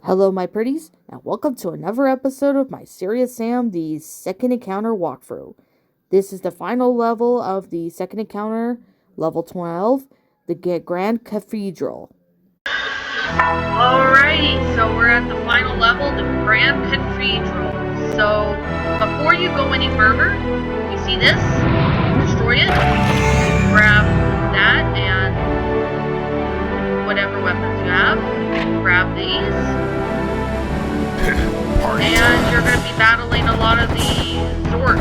Hello, my pretties, and welcome to another episode of my Serious Sam, the Second Encounter walkthrough. This is the final level of the Second Encounter, level 12, the Grand Cathedral. Alrighty, so we're at the final level, the Grand Cathedral. So, before you go any further, you see this? Destroy it. Grab that and whatever weapons you have. Grab these. And you're going to be battling a lot of the Zords.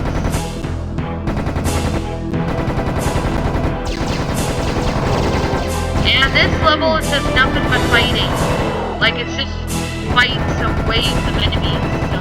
And this level is just nothing but fighting. Like, it's just fighting some waves of enemies, so...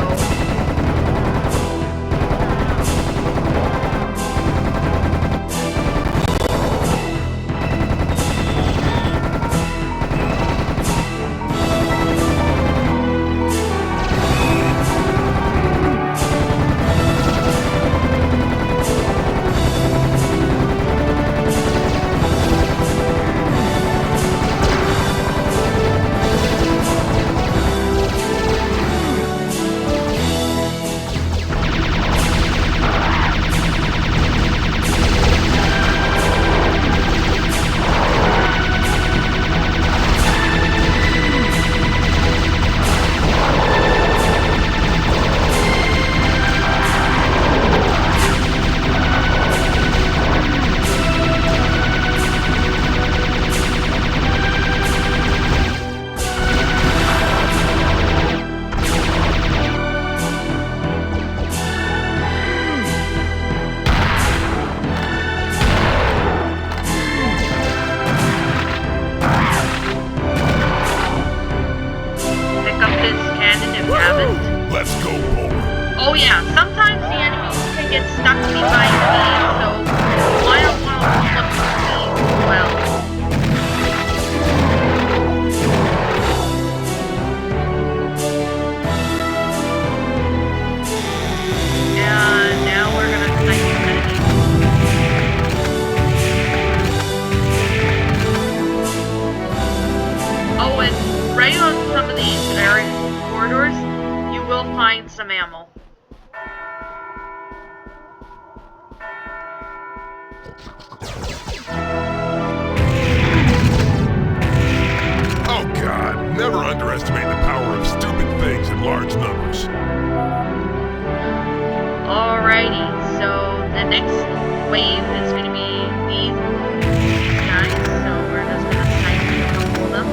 Oh yeah, sometimes the enemies can get stuck behind me, so I don't want to flip the speed as well. And now we're gonna snipe the enemies. Oh, and right on some of these corridors, you will find some ammo. Oh God, never underestimate the power of stupid things in large numbers. Alrighty, so the next wave is going to be these guys, so we're just going to snipe a couple of them.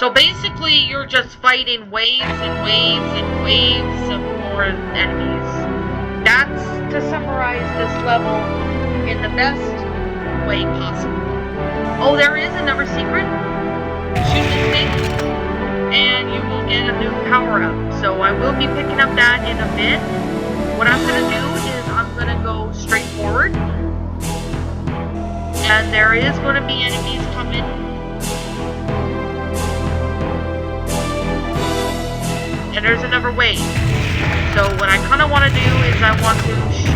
So basically, you're just fighting waves and waves and waves of more enemies. That's to summarize this level in the best way possible. Oh, there is another secret. Shoot this thing, and you will get a new power-up. So I will be picking up that in a bit. What I'm going to do is I'm going to go straight forward. And there is going to be enemies coming. And there's another wave. So what I kind of want to do is I want to shoot.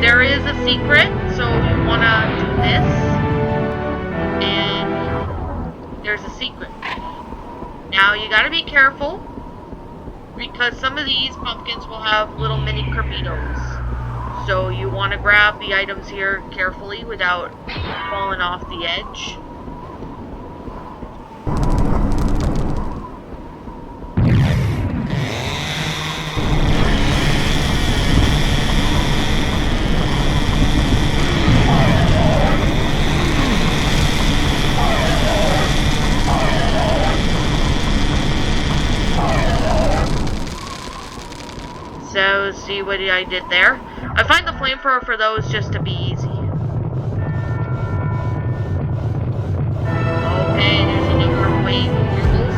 There is a secret, so you want to do this, and there's a secret. Now you got to be careful, because some of these pumpkins will have little mini torpedoes. So you want to grab the items here carefully without falling off the edge. So, see what I did there? I find the flamethrower for those just to be easy. Okay, there's another wave of marbles.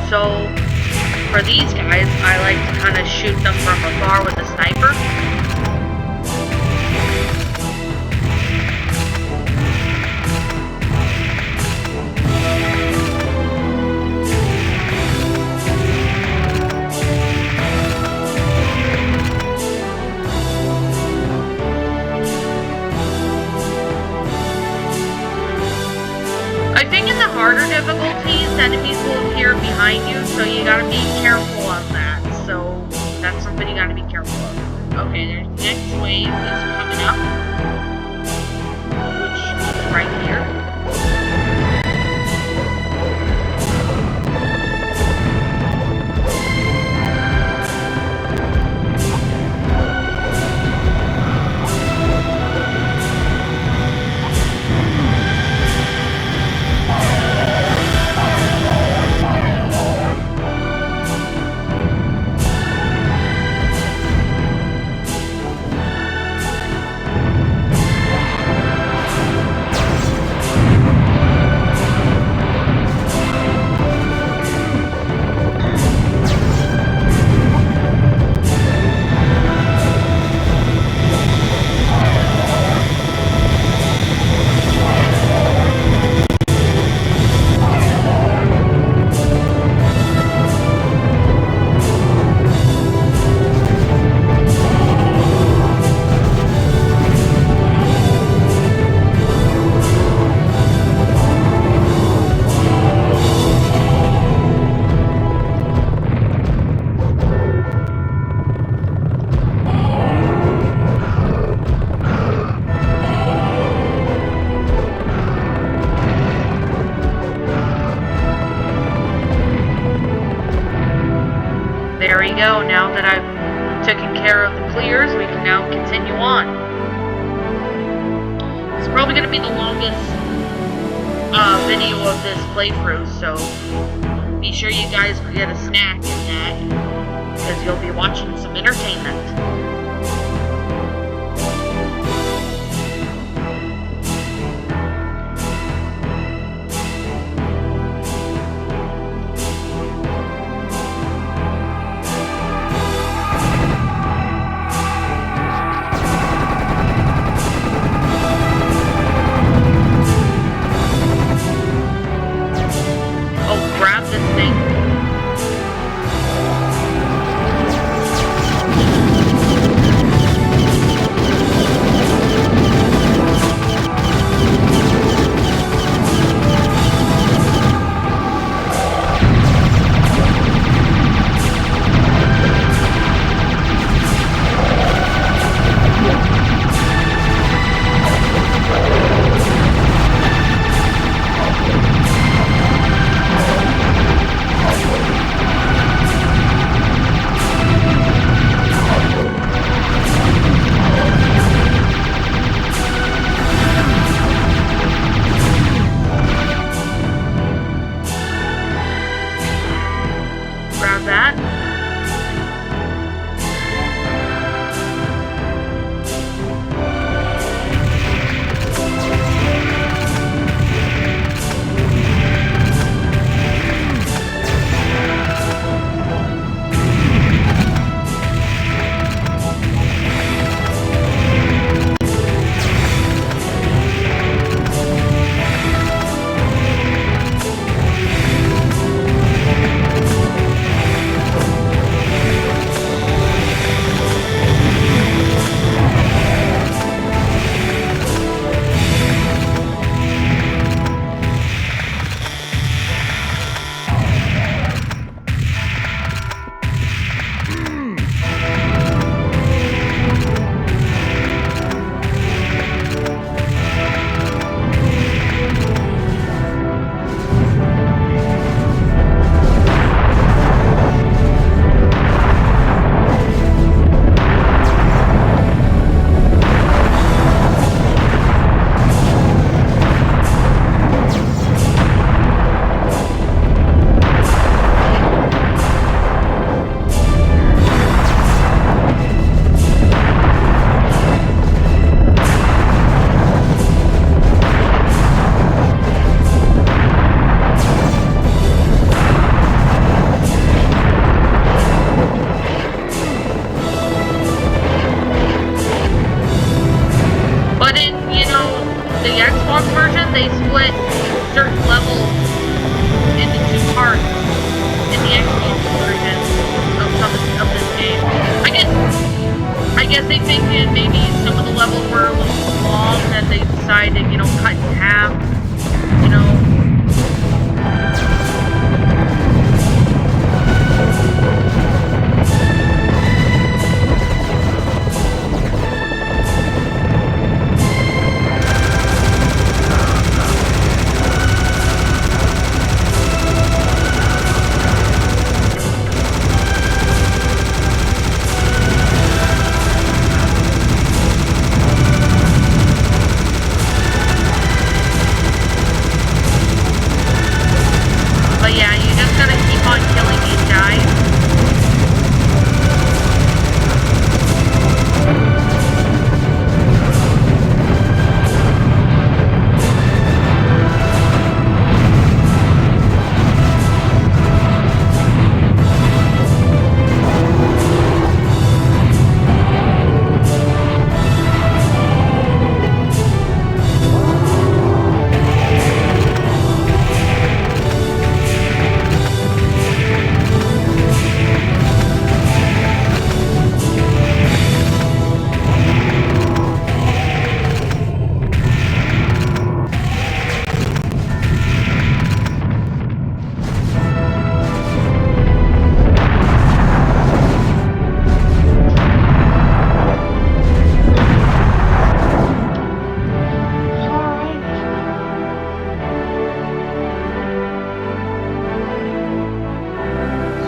So, for these guys, I like to kind of shoot them from afar with a sniper. I think in the harder difficulties, enemies will appear behind you, so you gotta be careful on that. So that's something you gotta be careful of. Okay, there's the next wave is coming up, which is right here. There we go. Now that I've taken care of the clears, we can now continue on. It's probably going to be the longest video of this playthrough, so be sure you guys get a snack in that, because you'll be watching some entertainment.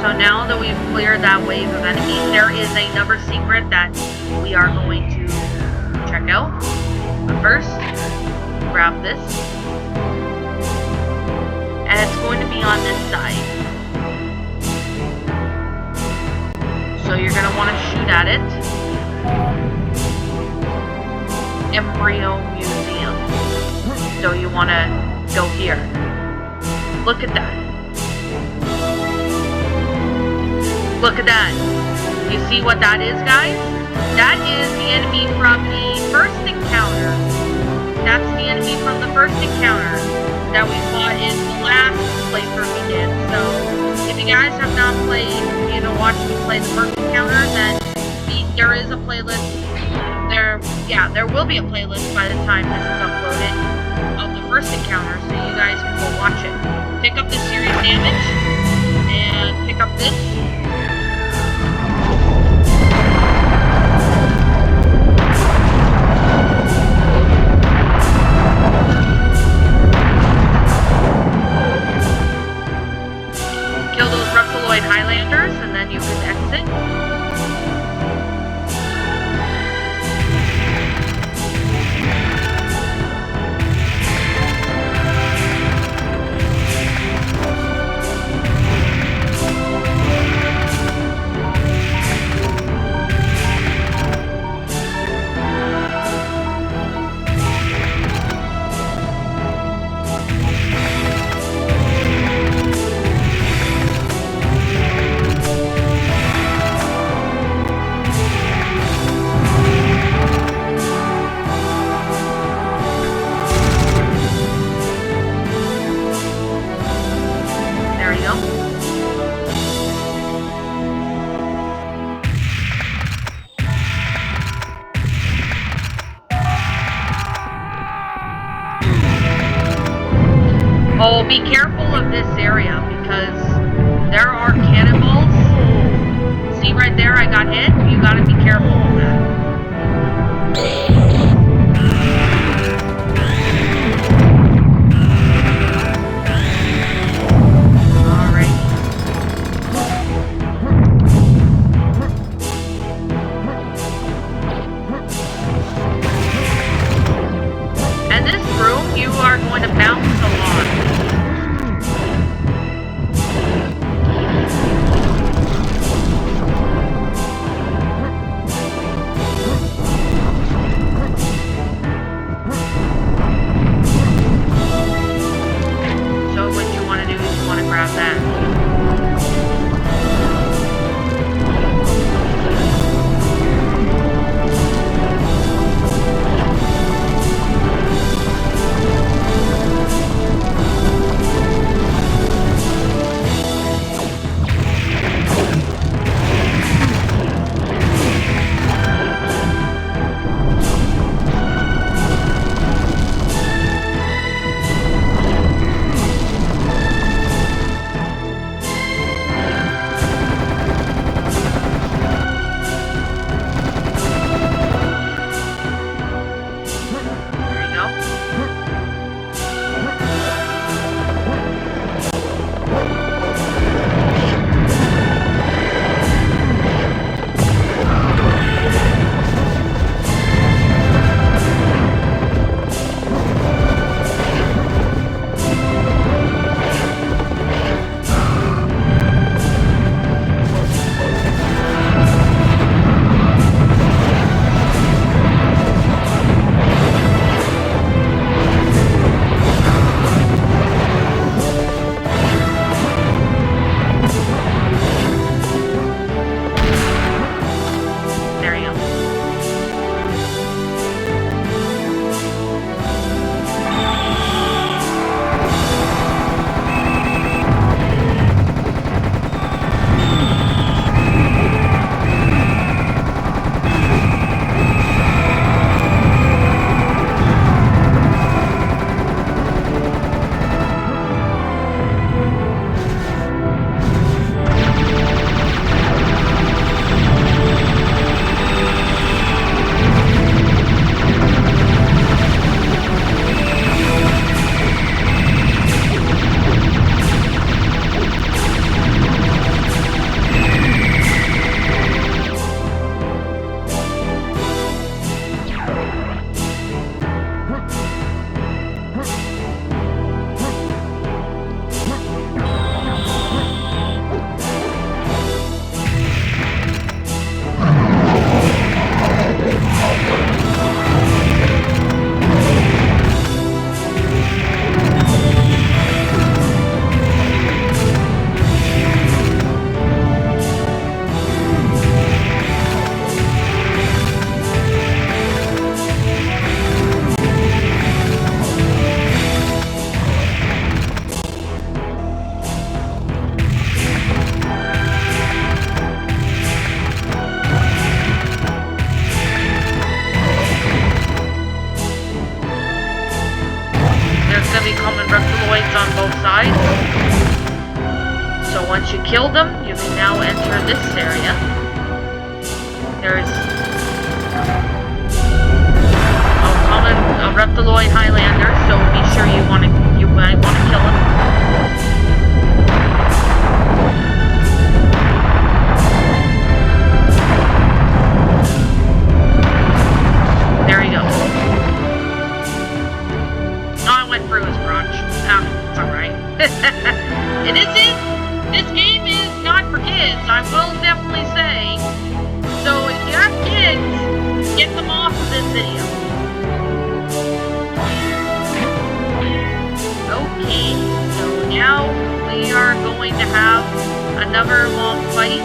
So now that we've cleared that wave of enemies, there is another secret that we are going to check out. But first, grab this. And it's going to be on this side. So you're going to want to shoot at it. Embryo Museum. So you want to go here. Look at that. Look at that. You see what that is, guys? That is the enemy from the first encounter. That's the enemy from the first encounter that we fought in the last playthrough we did. So, if you guys have not played, watched me play the first encounter, then there is a playlist. There will be a playlist by the time this is uploaded of the first encounter, so you guys can go watch it. Pick up the serious damage, and pick up this. Kill those Reptiloid Highlanders, and then you can exit. Oh, be careful of this area because there are cannonballs. See right there, I got hit. You gotta be careful of that. Alright. And this room, you are going to bounce a lot. killed them, you can now enter this area. There's a common reptiloid Highlander, so be sure you might want to kill him. There you go. Oh, I went through his crotch. It's alright. This game is not for kids, I will definitely say. So if you have kids, get them off of this video. Okay, so now we are going to have another long fight.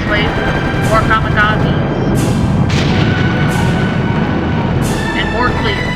this way. More kamikazes. And more clears.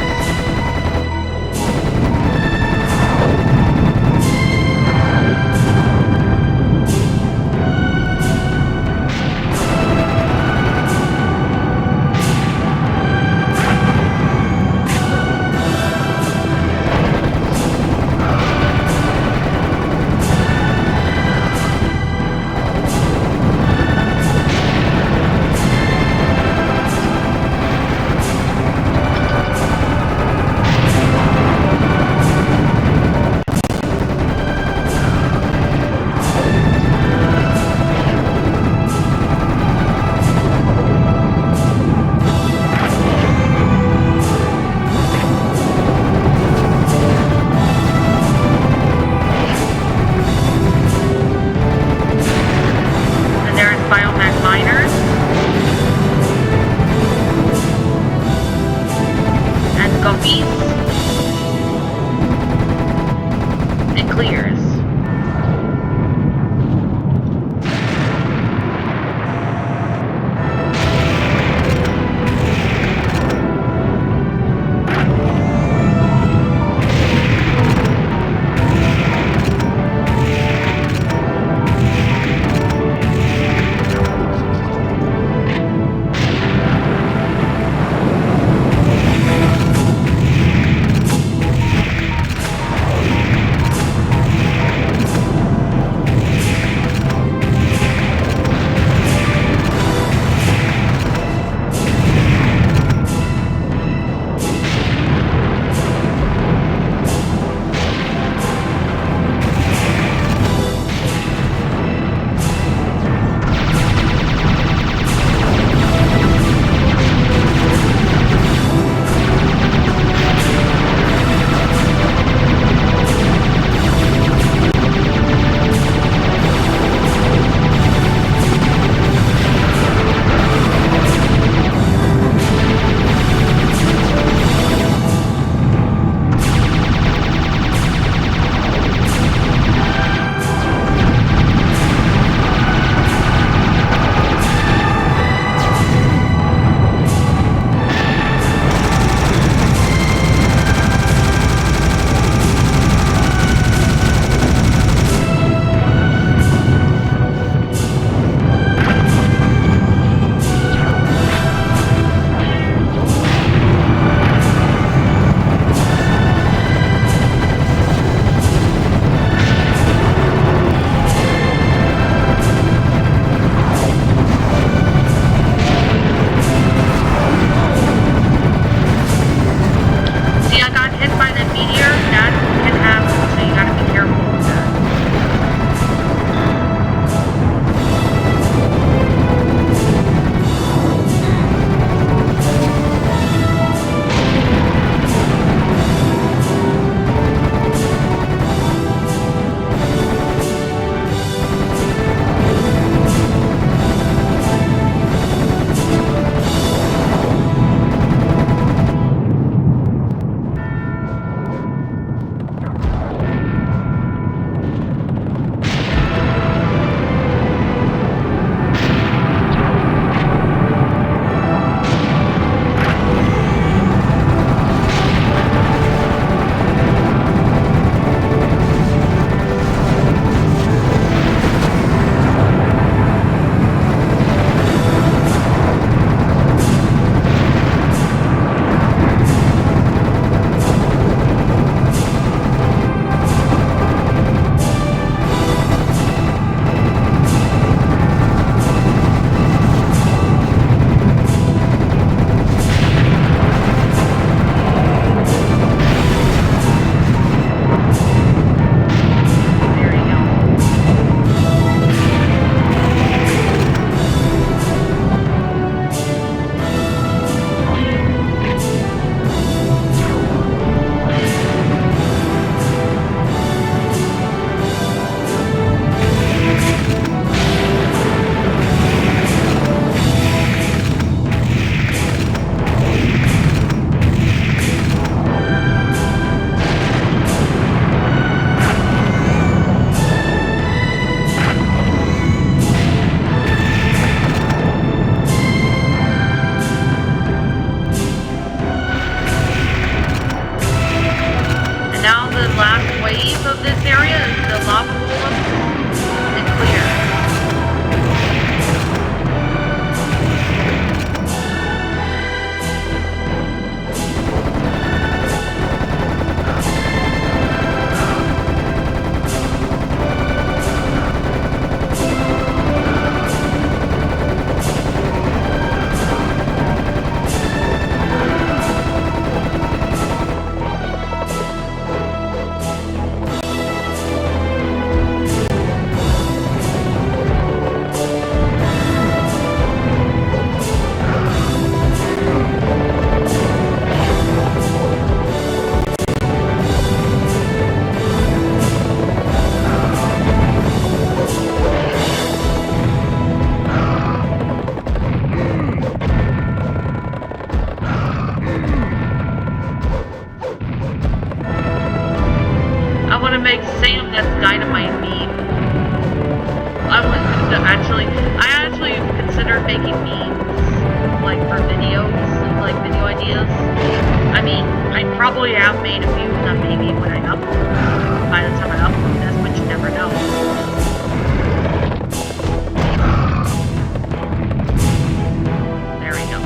I actually considered making memes, like for videos, like video ideas. I mean, I probably have made a few, not maybe when I upload. By the time I upload this, but you never know. There we go.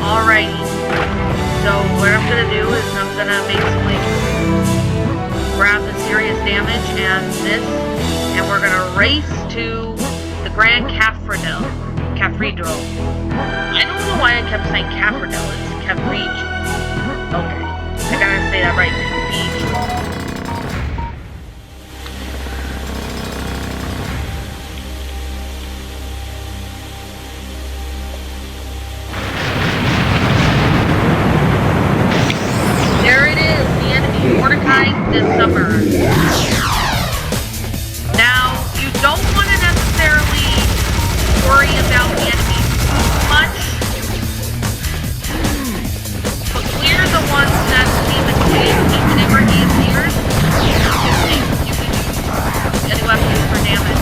Alrighty, so what I'm going to do is I'm going to basically grab the serious damage and this, and we're going to race to the Grand Cathedral. I don't know why I kept saying Cathedral, it's Cathedral. Okay, I gotta say that right, Cathedral. This summer. Now, you don't want to necessarily worry about the enemies too much, but clear the ones that seem to keep never easier. You can use any weapons for damage.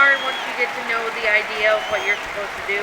hard once you get to know the idea of what you're supposed to do.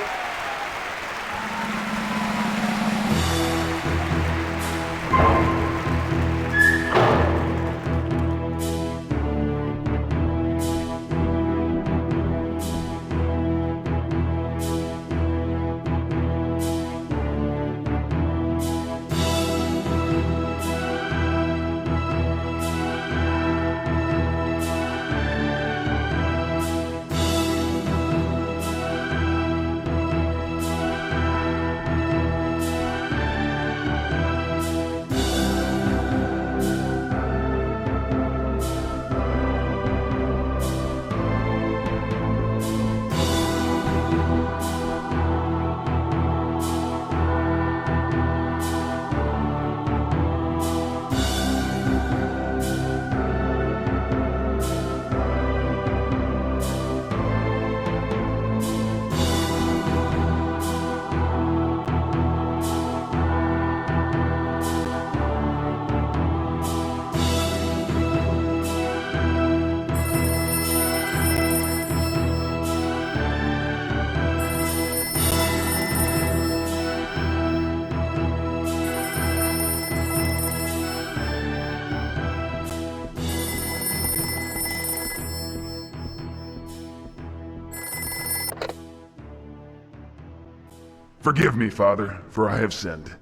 Forgive me, Father, for I have sinned.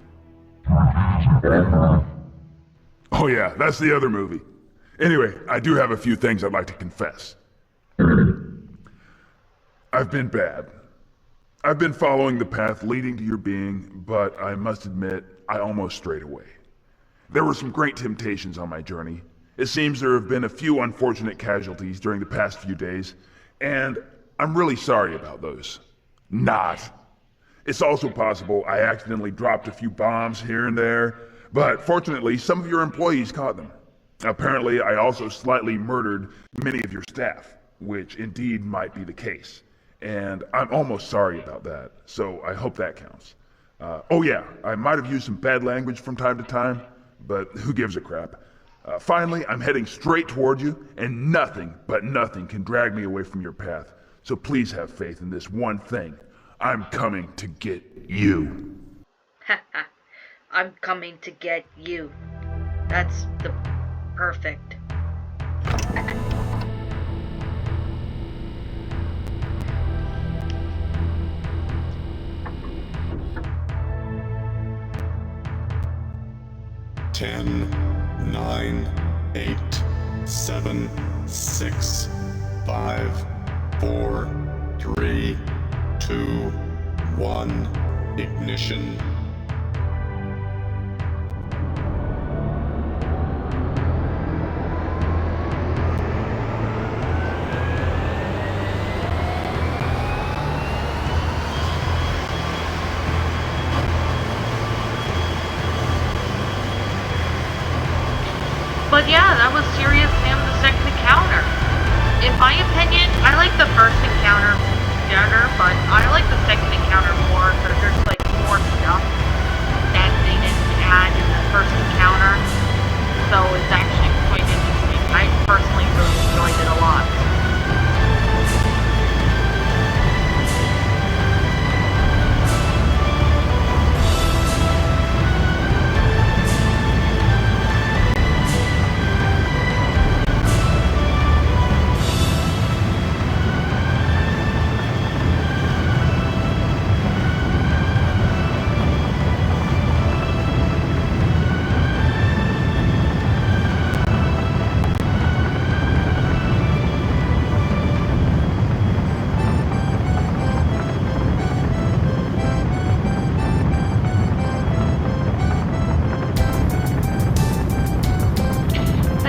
Oh yeah, that's the other movie. Anyway, I do have a few things I'd like to confess. I've been bad. I've been following the path leading to your being, but I must admit, I almost strayed away. There were some great temptations on my journey. It seems there have been a few unfortunate casualties during the past few days, and I'm really sorry about those. Not. It's also possible I accidentally dropped a few bombs here and there, but fortunately some of your employees caught them. Apparently I also slightly murdered many of your staff, which indeed might be the case. And I'm almost sorry about that, so I hope that counts. Oh yeah, I might have used some bad language from time to time, but who gives a crap? Finally, I'm heading straight toward you, and nothing but nothing can drag me away from your path. So please have faith in this one thing. I'm coming to get you. I'm coming to get you. That's the perfect. Ten, 9, 8, 7, 6, 5, 4, 3, 2, 1, ignition. But yeah, that was Serious Sam the second encounter. In my opinion, I like the first encounter better, but I like the second encounter more because there's like more stuff that they didn't add in the first encounter. So it's actually quite interesting. I personally really enjoyed it a lot.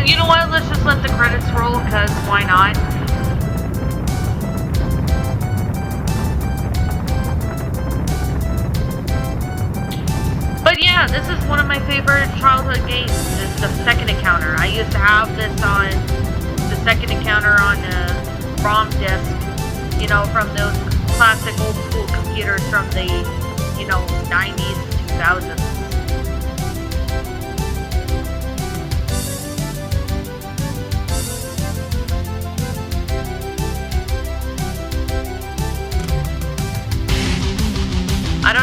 You know what? Let's just let the credits roll, because why not? But yeah, this is one of my favorite childhood games. It's the second encounter. I used to have this on the second encounter on the ROM disc, you know, from those classic old school computers from the, 90s, 2000s.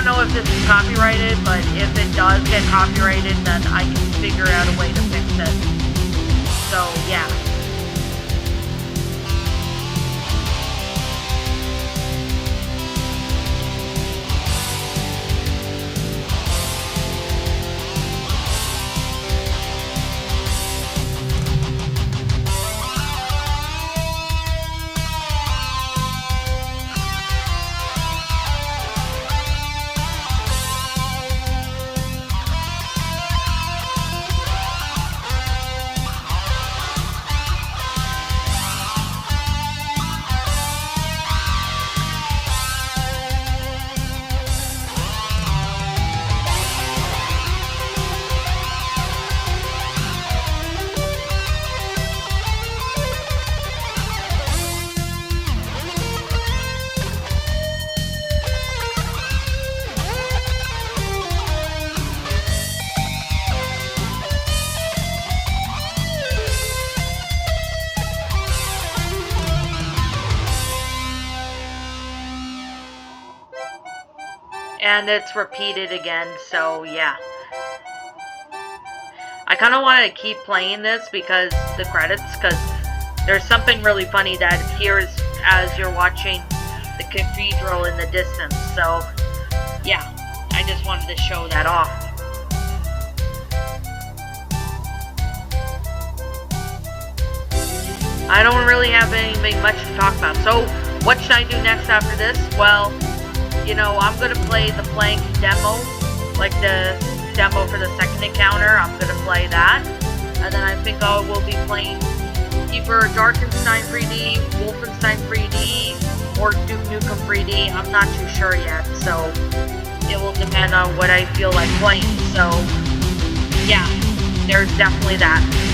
don't know if this is copyrighted, but if it does get copyrighted, then I can figure out a way to fix it. So, yeah. And it's repeated again, so yeah. I kind of wanted to keep playing this because the credits, because there's something really funny that appears as you're watching the cathedral in the distance, so yeah, I just wanted to show that off. I don't really have anything much to talk about, so what should I do next after this? Well, you know, I'm going to play the Plank demo, like the demo for the second encounter. I'm going to play that. And then I think I will be playing either Darkenstein 3D, Wolfenstein 3D, or Duke Nukem 3D. I'm not too sure yet, so it will depend on what I feel like playing. So, yeah, there's definitely that.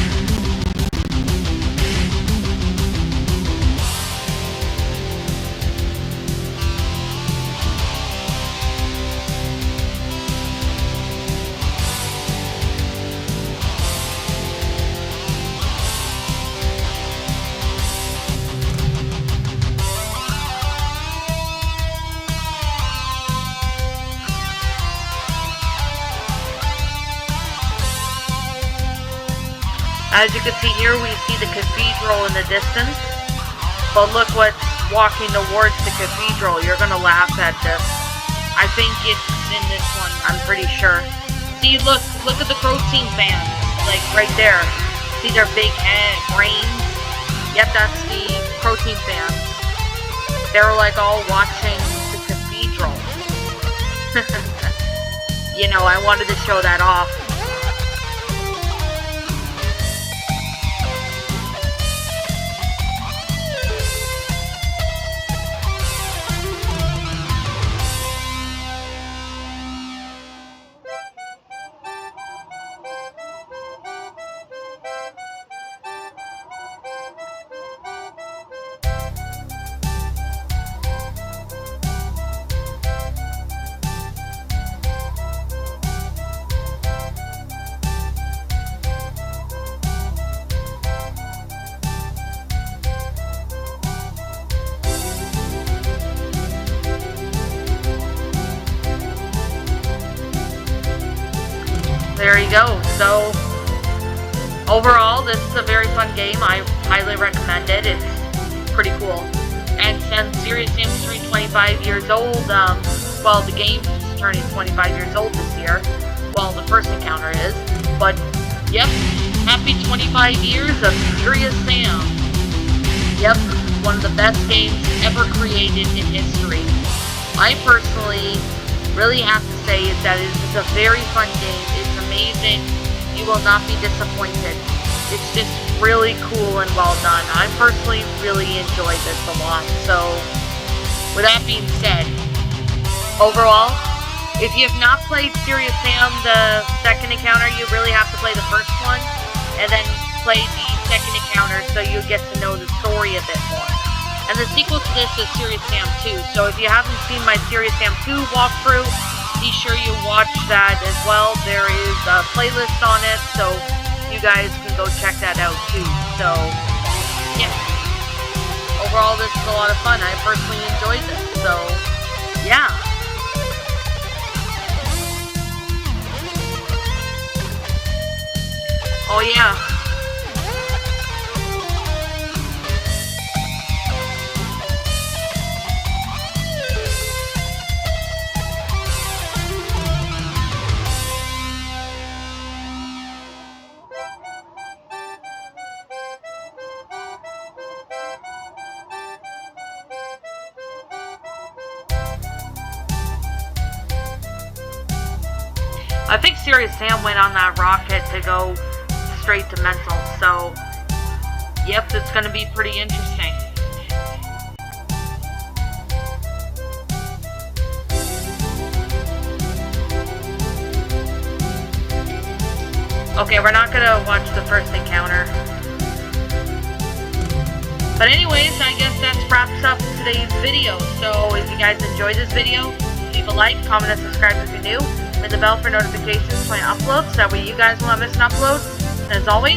As you can see here, we see the cathedral in the distance. But look what's walking towards the cathedral. You're going to laugh at this. I think it's in this one, I'm pretty sure. See, look at the protein fans. Like, right there. See their big head, brains? Yep, that's the protein fans. They're like all watching the cathedral. You know, I wanted to show that off. There you go. So, overall, this is a very fun game. I highly recommend it. It's pretty cool. And since Serious Sam is turning 25 years old, well, the game is turning 25 years old this year. Well, the first encounter is. But, yep, happy 25 years of Serious Sam. Yep, one of the best games ever created in history. I personally really have to say is that it's a very fun game. It's amazing. You will not be disappointed. It's just really cool and well done. I personally really enjoyed this a lot. So, with that being said, overall, if you have not played Serious Sam, the second encounter, you really have to play the first one, and then play the second encounter so you get to know the story a bit more. And the sequel to this is Serious Sam 2, so if you haven't seen my Serious Sam 2 walkthrough, be sure you watch that as well. There is a playlist on it, so you guys can go check that out too. So, yeah. Overall, this is a lot of fun. I personally enjoyed this, so, yeah. Oh yeah. I think Serious Sam went on that rocket to go straight to mental, so yep, it's gonna be pretty interesting. Okay, we're not gonna watch the first encounter. But anyways, I guess that wraps up today's video. So if you guys enjoyed this video, leave a like, comment, and subscribe if you're new. Hit the bell for notifications when I upload, so that way you guys won't miss an upload. And as always,